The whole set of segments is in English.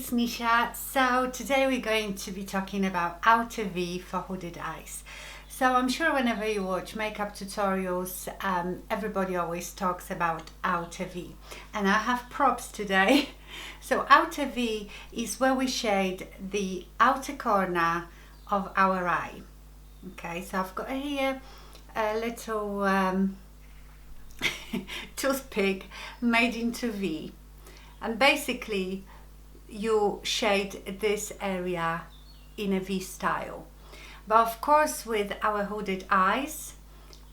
it's Nisha. So today we're going to be talking about outer V for hooded eyes. So I'm sure whenever you watch makeup tutorials, everybody always talks about outer V. And I have props today. So outer V is where we shade the outer corner of our eye. Okay, so I've got here a little toothpick made into V. And basically you shade this area in a V style. But of course with our hooded eyes,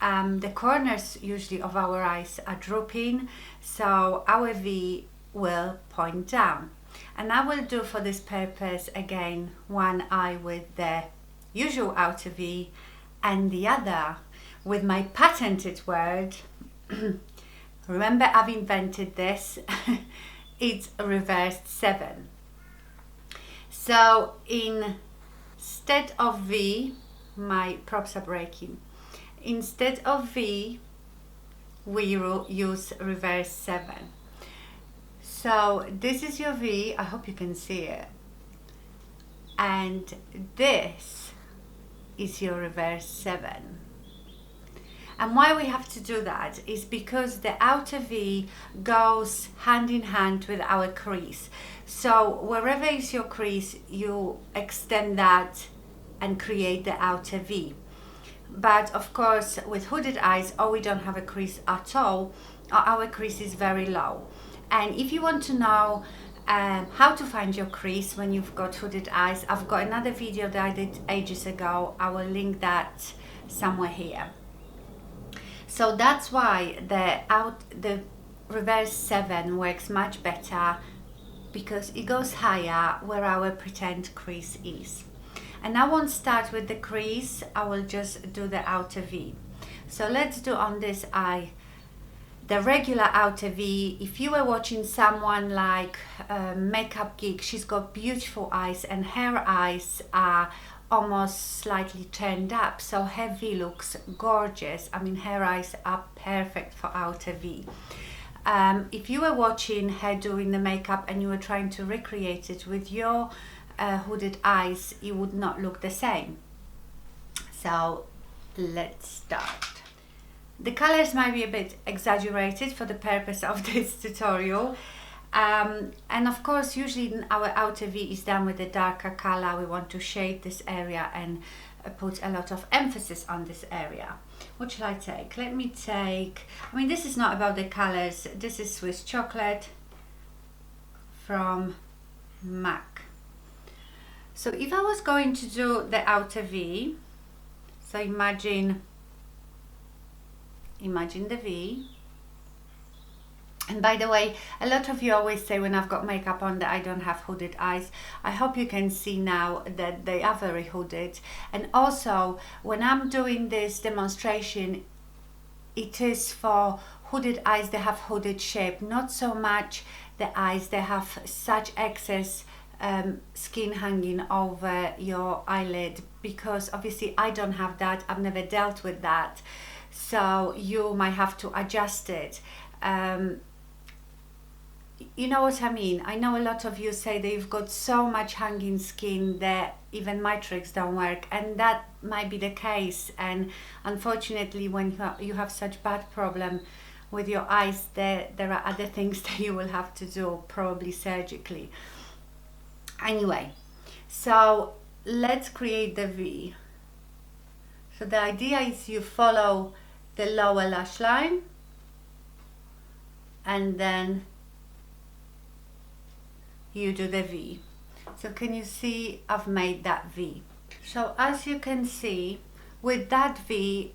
the corners usually of our eyes are drooping, so our V will point down. And I will do for this purpose again one eye with the usual outer V and the other with my patented word. Remember, I've invented this. It's a reversed 7. So instead of V, my props are breaking. Instead of V, we use reverse 7. So this is your V. I hope you can see it. And this is your reverse 7. And why we have to do that is because the outer V goes hand in hand with our crease. So wherever is your crease, you extend that and create the outer V. But of course with hooded eyes, we don't have a crease at all, or our crease is very low. And if you want to know how to find your crease when you've got hooded eyes, I've got another video that I did ages ago. I will link that somewhere here. So that's why the reverse 7 works much better, because it goes higher where our pretend crease is. And I won't start with the crease, I will just do the outer V. So let's do on this eye the regular outer V. If you were watching someone like Makeup Geek, she's got beautiful eyes and her eyes are almost slightly turned up, so her V looks gorgeous. I mean, her eyes are perfect for outer V. If you were watching her doing the makeup and you were trying to recreate it with your hooded eyes, it would not look the same. So let's start. The colors might be a bit exaggerated for the purpose of this tutorial. And of course usually our outer V is done with a darker color. We want to shade this area and put a lot of emphasis on this area. What shall I take? Let me take, I mean, this is not about the colors, this is Swiss chocolate from MAC. So if I was going to do the outer V, so imagine the V. And by the way, a lot of you always say when I've got makeup on that I don't have hooded eyes. I hope you can see now that they are very hooded. And also, when I'm doing this demonstration, it is for hooded eyes that have hooded shape, not so much the eyes that have such excess skin hanging over your eyelid, because obviously I don't have that. I've never dealt with that. So you might have to adjust it. You know what I mean? I know a lot of you say that you've got so much hanging skin that even my tricks don't work, and that might be the case. And unfortunately, when you have such bad problem with your eyes, there are other things that you will have to do, probably surgically. Anyway, so let's create the V. So the idea is you follow the lower lash line and then you do the V. So can you see I've made that V? So as you can see with that V,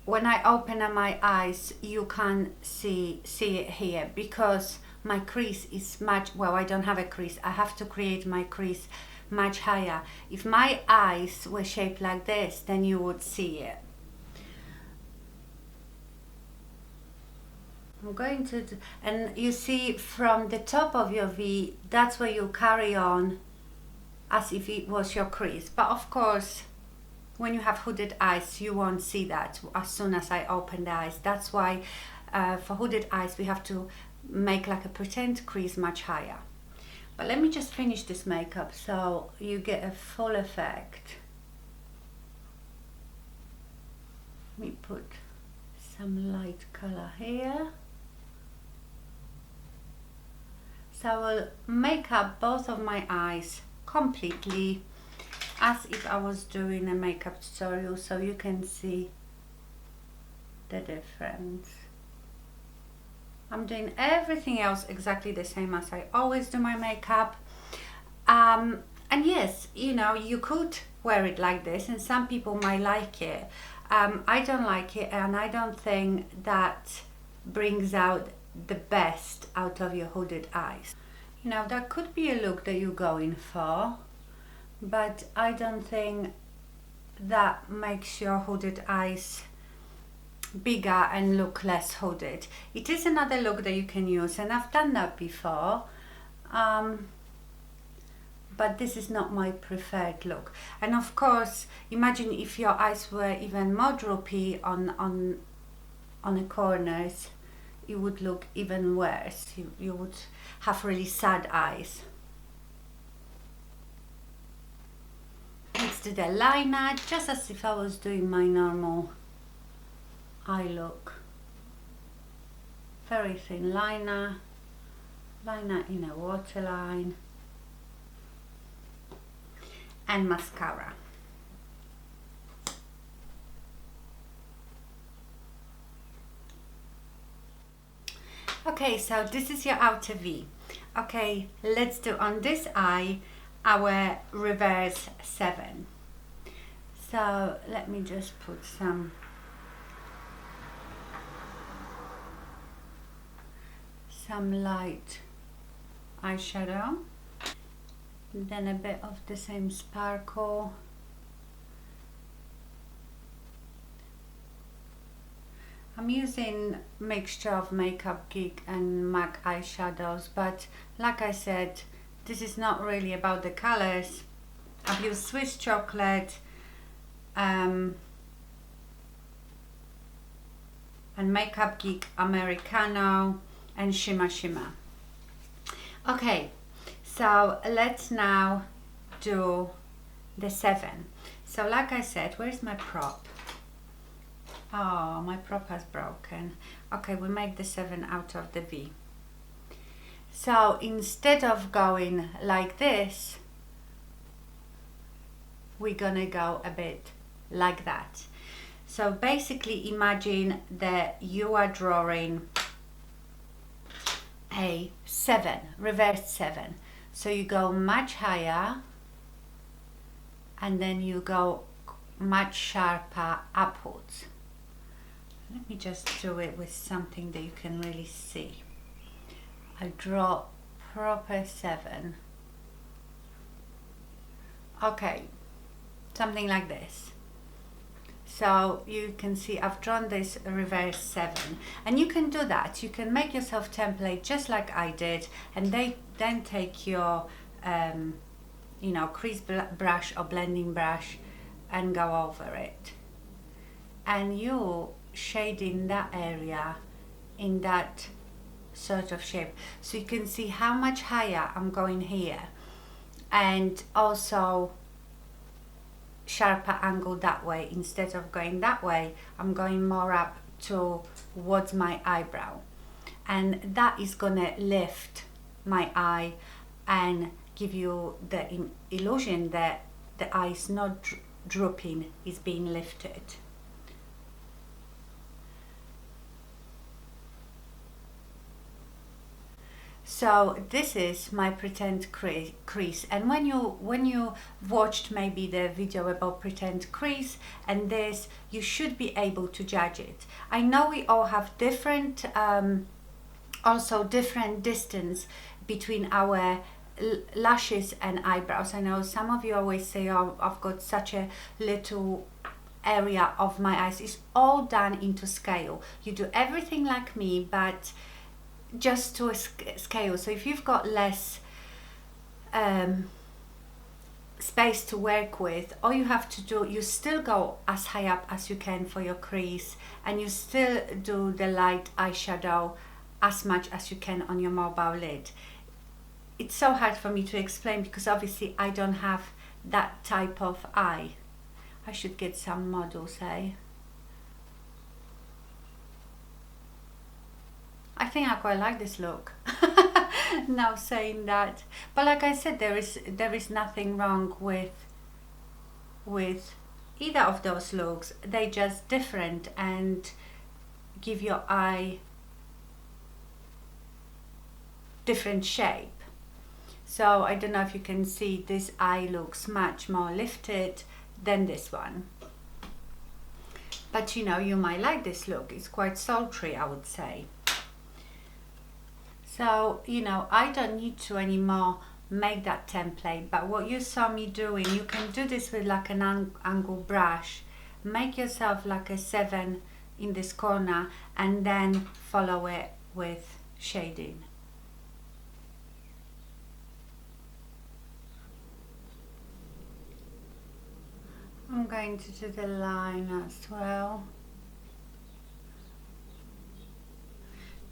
when I open up my eyes, you can see it here, because my crease is much, well, I don't have a crease. I have to create my crease much higher. If my eyes were shaped like this, then you would see it. I'm going to do, and you see from the top of your V, that's where you carry on as if it was your crease. But of course, when you have hooded eyes, you won't see that as soon as I open the eyes. That's why for hooded eyes, we have to make like a pretend crease much higher. But let me just finish this makeup so you get a full effect. Let me put some light color here. So I will make up both of my eyes completely as if I was doing a makeup tutorial, so you can see the difference. I'm doing everything else exactly the same as I always do my makeup. And yes, you know, you could wear it like this and some people might like it. I don't like it, and I don't think that brings out the best out of your hooded eyes. You know, that could be a look that you're going for, but I don't think that makes your hooded eyes bigger and look less hooded. It is another look that you can use, and I've done that before, but this is not my preferred look. And of course, imagine if your eyes were even more droopy on the corners, it would look even worse. You would have really sad eyes. Let's do the liner just as if I was doing my normal eye look. Very thin liner in a waterline, and mascara. Okay, so this is your outer V. Okay, let's do on this eye our reverse 7. So let me just put some light eyeshadow, then a bit of the same sparkle, I'm using mixture of Makeup Geek and MAC eyeshadows, but like I said, this is not really about the colors. I've used Swiss Chocolate and Makeup Geek Americano and Shimma. Okay, so let's now do the 7. So like I said, where's my prop? Oh, my prop has broken. Okay, we make the 7 out of the V. So instead of going like this, we're gonna go a bit like that. So basically imagine that you are drawing a 7, reverse 7. So you go much higher and then you go much sharper upwards. Let me just do it with something that you can really see. I draw proper 7. Okay, something like this. So you can see I've drawn this reverse 7, and you can do that. You can make yourself template just like I did, and then take your you know, crease brush or blending brush and go over it, and you shading that area in that sort of shape, so you can see how much higher I'm going here, and also sharper angle that way. Instead of going that way, I'm going more up towards my eyebrow, and that is gonna lift my eye and give you the illusion that the eye is not drooping, is being lifted. So this is my pretend crease, and when you watched maybe the video about pretend crease and this, you should be able to judge it. I know we all have different also different distance between our lashes and eyebrows. I know some of you always say, oh, I've got such a little area of my eyes. It's all done into scale. You do everything like me, but just to a scale. So if you've got less space to work with, all you have to do, you still go as high up as you can for your crease, and you still do the light eyeshadow as much as you can on your mobile lid. it's so hard for me to explain because obviously I don't have that type of eye. I should get some models, eh? I think I quite like this look. Now saying that, but like I said, there is nothing wrong with either of those looks. They just different and give your eye different shape. So I don't know if you can see, this eye looks much more lifted than this one. But you know, you might like this look. It's quite sultry, I would say. So, you know, I don't need to anymore make that template, but what you saw me doing, you can do this with like an angle brush. Make yourself like a 7 in this corner and then follow it with shading. I'm going to do the line as well.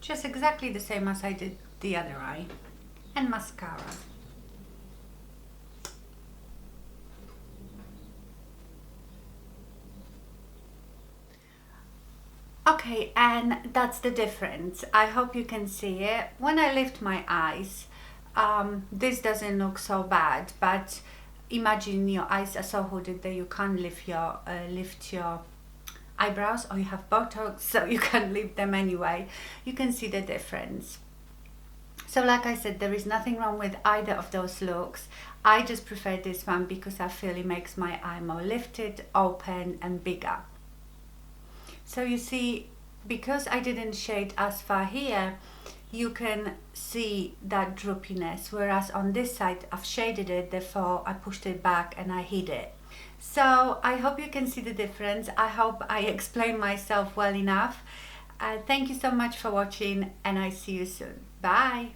Just exactly the same as I did the other eye. And mascara. Okay, and that's the difference. I hope you can see it. When I lift my eyes, this doesn't look so bad, but imagine your eyes are so hooded that you can't lift your eyebrows, or you have Botox, so you can lift them anyway. You can see the difference. So like I said, there is nothing wrong with either of those looks. I just prefer this one because I feel it makes my eye more lifted, open and bigger. So you see, because I didn't shade as far here, you can see that droopiness, whereas on this side I've shaded it, therefore I pushed it back and I hid it. So I hope you can see the difference. I hope I explained myself well enough. Thank you so much for watching, and I see you soon. Bye.